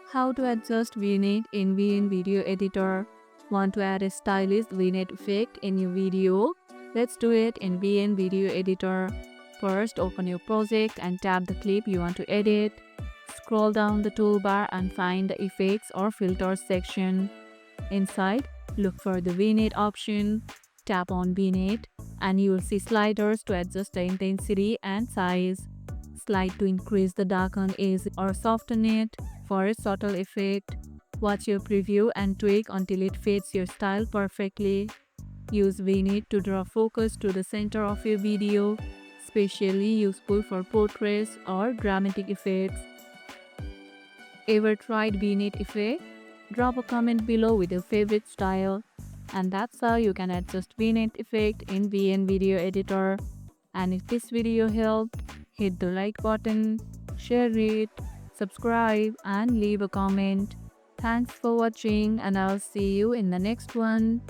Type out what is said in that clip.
How to adjust vignette in VN Video Editor. Want to add a stylish vignette effect in your video? Let's do it in VN Video Editor. First, open your project and tap the clip you want to edit. Scroll down the toolbar and find the Effects or Filters section. Inside, look for the vignette option. Tap on vignette and you will see sliders to adjust the intensity and size. Slide to increase the darken edge or soften it for a subtle effect. Watch your preview and tweak until it fits your style perfectly. Use vignette to draw focus to the center of your video, especially useful for portraits or dramatic effects. Ever tried vignette effect? Drop a comment below with your favorite style. And that's how you can adjust vignette effect in VN Video Editor. And if this video helped, hit the like button, share it, subscribe and leave a comment. Thanks for watching and I'll see you in the next one.